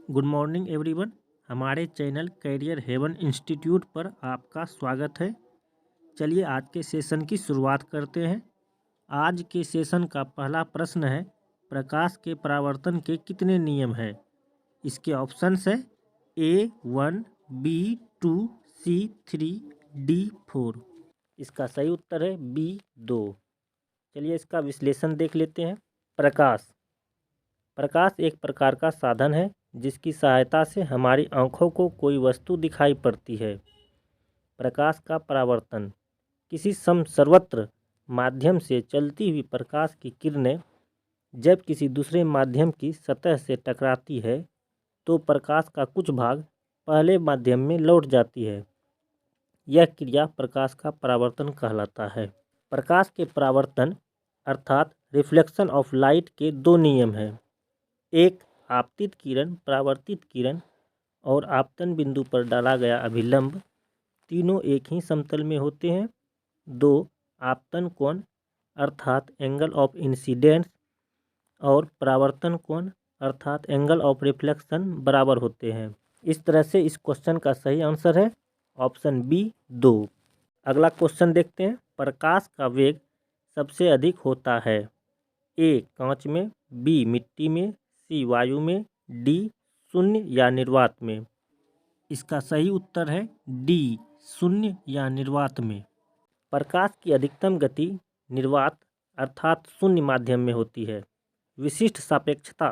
Good morning everyone. हमारे channel career haven institute पर आपका स्वागत है। चलिए आज के सेशन की शुरुआत करते हैं। आज के सेशन का पहला प्रश्न है, प्रकाश के परावर्तन के कितने नियम हैं? इसके ऑप्शंस है A1, B2, C3, D4। इसका सही उत्तर है B2। चलिए इसका विश्लेषण देख लेते हैं। प्रकाश एक प्रकार का साधन है जिसकी सहायता से हमारी आँखों को कोई वस्तु दिखाई पड़ती है। प्रकाश का परावर्तन किसी सर्वत्र माध्यम से चलती हुई प्रकाश की किरणें जब किसी दूसरे माध्यम की सतह से टकराती है तो प्रकाश का कुछ भाग पहले माध्यम में लौट जाती है। यह क्रिया प्रकाश का परावर्तन कहलाता है। प्रकाश के परावर्तन अर्थात रिफ्लेक्शन ऑफ लाइट के दो नियम हैं। एक, आपतित किरण, परावर्तित किरण और आपतन बिंदु पर डाला गया अभिलंब तीनों एक ही समतल में होते हैं। दो, आपतन कोण अर्थात एंगल ऑफ इंसिडेंस और परावर्तन कोण अर्थात एंगल ऑफ रिफ्लेक्शन बराबर होते हैं। इस तरह से इस क्वेश्चन का सही आंसर है ऑप्शन बी 2। अगला क्वेश्चन देखते हैं। प्रकाश का वेग सबसे अधिक होता है ए कांच में, बी मिट्टी में, सी वायु में, डी शून्य या निर्वात में। इसका सही उत्तर है डी शून्य या निर्वात में। प्रकाश की अधिकतम गति निर्वात अर्थात शून्य माध्यम में होती है। विशिष्ट सापेक्षता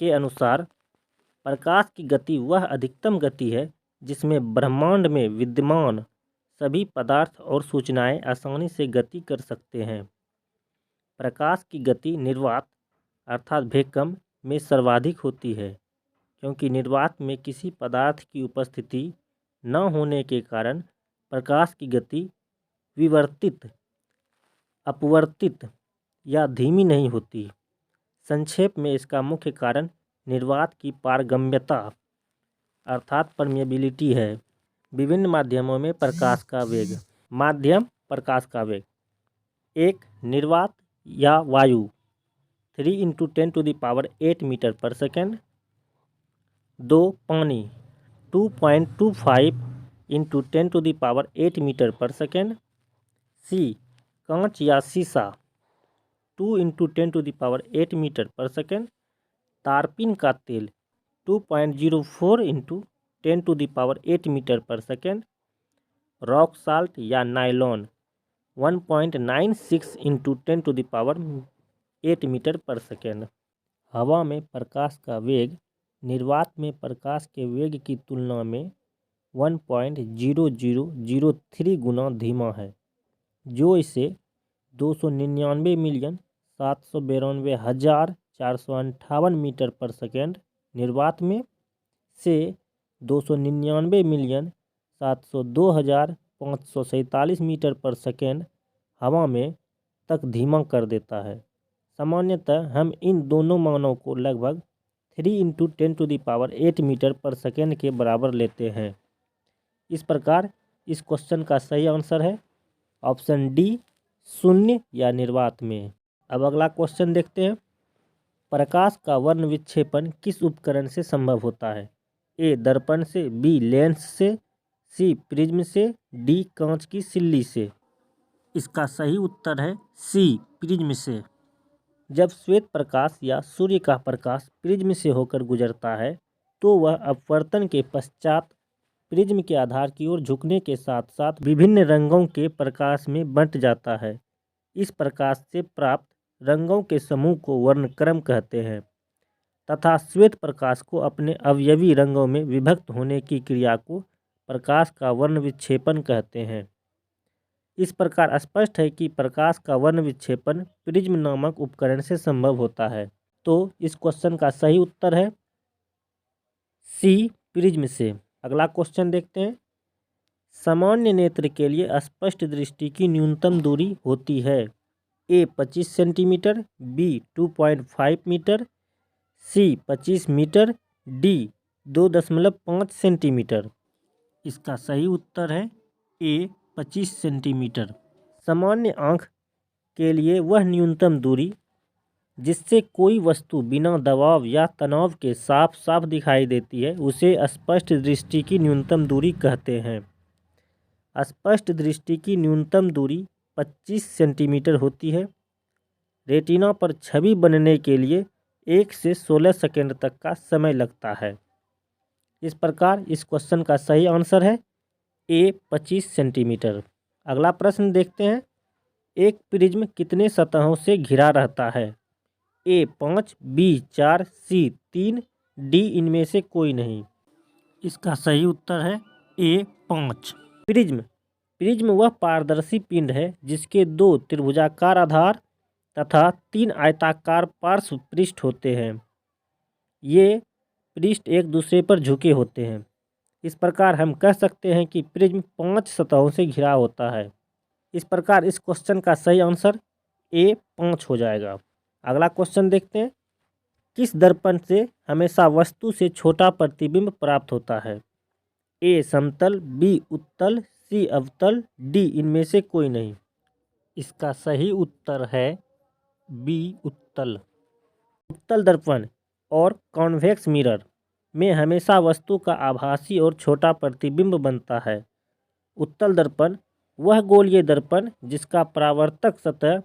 के अनुसार प्रकाश की गति वह अधिकतम गति है जिसमें ब्रह्मांड में विद्यमान सभी पदार्थ और सूचनाएं आसानी से गति कर सकते हैं। प्रकाश की गति निर्वात अर्थात वैक्यूम में सर्वाधिक होती है क्योंकि निर्वात में किसी पदार्थ की उपस्थिति न होने के कारण प्रकाश की गति विवर्तित, अपवर्तित या धीमी नहीं होती। संक्षेप में इसका मुख्य कारण निर्वात की पारगम्यता अर्थात परमिएबिलिटी है। विभिन्न माध्यमों में प्रकाश का वेग। माध्यम प्रकाश का वेग, एक निर्वात या वायु 3 × 10⁸ मीटर पर सेकेंड। दो पानी 2.25 × 10⁸ मीटर पर सेकेंड। सी कांच या शीशा 2 × 10⁸ मीटर पर सेकेंड। तारपीन का तेल 2.04 × 10⁸ मीटर पर सेकेंड। रॉक साल्ट या नायलॉन 1.96 × 10⁸ मीटर पर सेकेंड। हवा में प्रकाश का वेग निर्वात में प्रकाश के वेग की तुलना में 1.0003 गुना धीमा है, जो इसे 299,792,458 मीटर पर सेकेंड निर्वात में से 299,702,547 मीटर पर सेकेंड हवा में तक धीमा कर देता है। सामान्यतः हम इन दोनों मानों को लगभग 3 × 10⁸ मीटर पर सेकेंड के बराबर लेते हैं। इस प्रकार इस क्वेश्चन का सही आंसर है ऑप्शन डी शून्य या निर्वात में। अब अगला क्वेश्चन देखते हैं। प्रकाश का वर्ण विक्षेपण किस उपकरण से संभव होता है? ए दर्पण से, बी लेंस से, सी प्रिज्म से, डी कांच की सिल्ली से। इसका सही उत्तर है सी प्रिज्म से। जब श्वेत प्रकाश या सूर्य का प्रकाश प्रिज्म से होकर गुजरता है तो वह अपवर्तन के पश्चात प्रिज्म के आधार की ओर झुकने के साथ साथ विभिन्न रंगों के प्रकाश में बंट जाता है। इस प्रकाश से प्राप्त रंगों के समूह को वर्णक्रम कहते हैं तथा श्वेत प्रकाश को अपने अवयवी रंगों में विभक्त होने की क्रिया को प्रकाश का वर्ण विक्षेपण कहते हैं। इस प्रकार स्पष्ट है कि प्रकाश का वर्ण विक्षेपण प्रिज्म नामक उपकरण से संभव होता है। तो इस क्वेश्चन का सही उत्तर है सी प्रिज्म से। अगला क्वेश्चन देखते हैं। सामान्य नेत्र के लिए स्पष्ट दृष्टि की न्यूनतम दूरी होती है ए 25 सेंटीमीटर, बी 2.5 मीटर, सी 25 मीटर, डी 2.5 सेंटीमीटर। इसका सही उत्तर है ए 25 सेंटीमीटर। सामान्य आँख के लिए वह न्यूनतम दूरी जिससे कोई वस्तु बिना दबाव या तनाव के साफ साफ दिखाई देती है, उसे स्पष्ट दृष्टि की न्यूनतम दूरी कहते हैं। स्पष्ट दृष्टि की न्यूनतम दूरी 25 सेंटीमीटर होती है। रेटिना पर छवि बनने के लिए 1 से 16 सेकंड तक का समय लगता है। इस प्रकार इस क्वेश्चन का सही आंसर है ए 25 सेंटीमीटर। अगला प्रश्न देखते हैं। एक प्रिज्म कितने सतहों से घिरा रहता है? ए 5, बी 4, सी 3, डी इनमें से कोई नहीं। इसका सही उत्तर है ए 5। प्रिज्म वह पारदर्शी पिंड है जिसके 2 त्रिभुजाकार आधार तथा 3 आयताकार पार्श्व पृष्ठ होते हैं। ये पृष्ठ एक दूसरे पर झुके होते हैं। इस प्रकार हम कह सकते हैं कि प्रिज्म 5 सतहों से घिरा होता है। इस प्रकार इस क्वेश्चन का सही आंसर ए 5 हो जाएगा। अगला क्वेश्चन देखते हैं। किस दर्पण से हमेशा वस्तु से छोटा प्रतिबिंब प्राप्त होता है? ए समतल, बी उत्तल, सी अवतल, डी इनमें से कोई नहीं। इसका सही उत्तर है बी उत्तल। उत्तल दर्पण और कॉन्वेक्स मिरर में हमेशा वस्तु का आभासी और छोटा प्रतिबिंब बनता है। उत्तल दर्पण वह गोलीय दर्पण जिसका परावर्तक सतह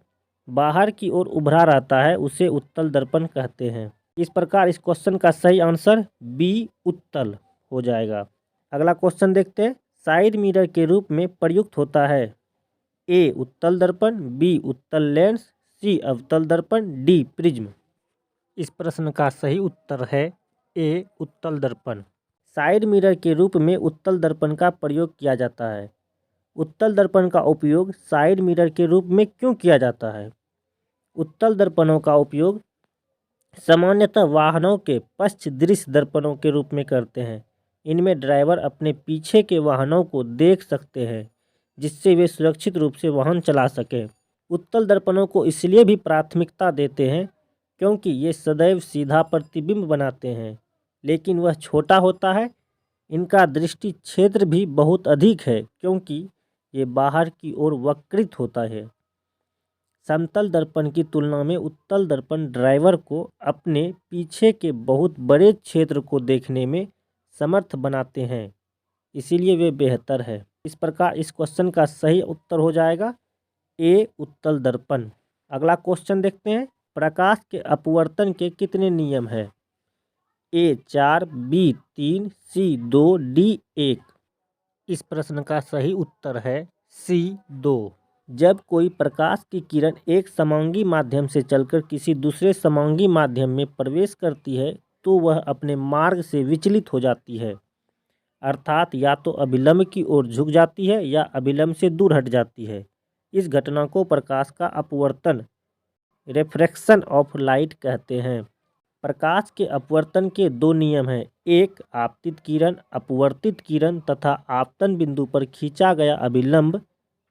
बाहर की ओर उभरा रहता है, उसे उत्तल दर्पण कहते हैं। इस प्रकार इस क्वेश्चन का सही आंसर बी उत्तल हो जाएगा। अगला क्वेश्चन देखते हैं। साइड मिरर के रूप में प्रयुक्त होता है ए उत्तल दर्पण, बी उत्तल लेंस, सी अवतल दर्पण, डी प्रिज्म। इस प्रश्न का सही उत्तर है ए उत्तल दर्पण। साइड मिरर के रूप में उत्तल दर्पण का प्रयोग किया जाता है। उत्तल दर्पण का उपयोग साइड मिरर के रूप में क्यों किया जाता है? उत्तल दर्पणों का उपयोग सामान्यतः वाहनों के पश्च दृश्य दर्पणों के रूप में करते हैं। इनमें ड्राइवर अपने पीछे के वाहनों को देख सकते हैं, जिससे वे सुरक्षित रूप से वाहन चला सकें। उत्तल दर्पणों को इसलिए भी प्राथमिकता देते हैं क्योंकि ये सदैव सीधा प्रतिबिंब बनाते हैं, लेकिन वह छोटा होता है। इनका दृष्टि क्षेत्र भी बहुत अधिक है क्योंकि ये बाहर की ओर वक्रित होता है। समतल दर्पण की तुलना में उत्तल दर्पण ड्राइवर को अपने पीछे के बहुत बड़े क्षेत्र को देखने में समर्थ बनाते हैं, इसीलिए वे बेहतर है। इस प्रकार इस क्वेश्चन का सही उत्तर हो जाएगा ए उत्तल दर्पण। अगला क्वेश्चन देखते हैं। प्रकाश के अपवर्तन के कितने नियम है? ए 4, बी 3, सी 2, डी 1। इस प्रश्न का सही उत्तर है सी 2। जब कोई प्रकाश की किरण एक समांगी माध्यम से चलकर किसी दूसरे समांगी माध्यम में प्रवेश करती है तो वह अपने मार्ग से विचलित हो जाती है, अर्थात या तो अभिलंब की ओर झुक जाती है या अभिलंब से दूर हट जाती है। इस घटना को प्रकाश का अपवर्तन, रिफ्रैक्शन ऑफ लाइट कहते हैं। प्रकाश के अपवर्तन के 2 नियम हैं। एक, आपतित किरण, अपवर्तित किरण तथा आपतन बिंदु पर खींचा गया अभिलंब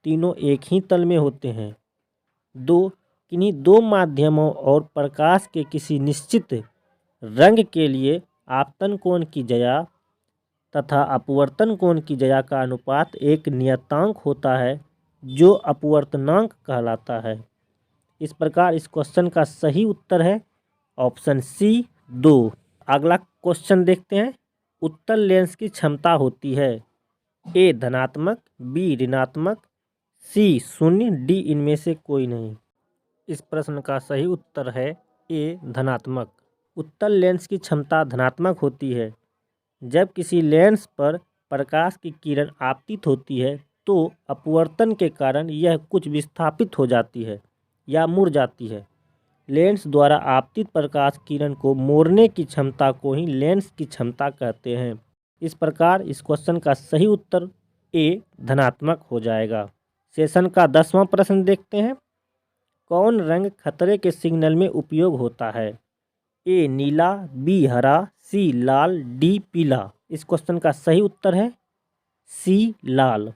तीनों एक ही तल में होते हैं। 2, किन्हीं 2 माध्यमों और प्रकाश के किसी निश्चित रंग के लिए आपतन कोण की ज्या तथा अपवर्तन कोण की ज्या का अनुपात एक नियतांक होता है जो अपवर्तनांक कहलाता है। इस प्रकार इस क्वेश्चन का सही उत्तर है ऑप्शन सी 2। अगला क्वेश्चन देखते हैं। उत्तल लेंस की क्षमता होती है ए धनात्मक, बी ऋणात्मक, सी 0, डी इनमें से कोई नहीं। इस प्रश्न का सही उत्तर है ए धनात्मक। उत्तल लेंस की क्षमता धनात्मक होती है। जब किसी लेंस पर प्रकाश की किरण आपतित होती है तो अपवर्तन के कारण यह कुछ विस्थापित हो जाती है या मुड़ जाती है। लेंस द्वारा आपतित प्रकाश किरण को मोड़ने की क्षमता को ही लेंस की क्षमता कहते हैं। इस प्रकार इस क्वेश्चन का सही उत्तर ए धनात्मक हो जाएगा। सेशन का 10वां प्रश्न देखते हैं। कौन रंग खतरे के सिग्नल में उपयोग होता है? ए नीला, बी हरा, सी लाल, डी पीला। इस क्वेश्चन का सही उत्तर है सी लाल।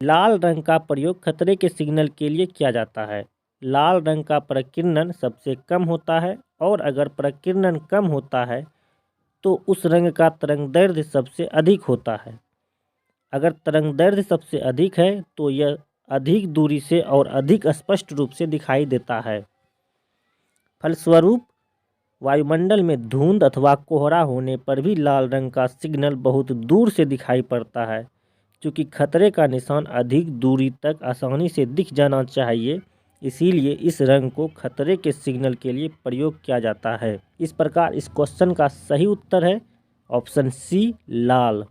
लाल रंग का प्रयोग खतरे के सिग्नल के लिए किया जाता है। लाल रंग का प्रकीर्णन सबसे कम होता है और अगर प्रकीर्णन कम होता है तो उस रंग का तरंगदैर्ध्य सबसे अधिक होता है। अगर तरंगदैर्ध्य सबसे अधिक है तो यह अधिक दूरी से और अधिक स्पष्ट रूप से दिखाई देता है। फलस्वरूप वायुमंडल में धुंध अथवा कोहरा होने पर भी लाल रंग का सिग्नल बहुत दूर से दिखाई पड़ता है। क्योंकि खतरे का निशान अधिक दूरी तक आसानी से दिख जाना चाहिए, इसीलिए इस रंग को खतरे के सिग्नल के लिए प्रयोग किया जाता है। इस प्रकार इस क्वेश्चन का सही उत्तर है ऑप्शन सी, लाल।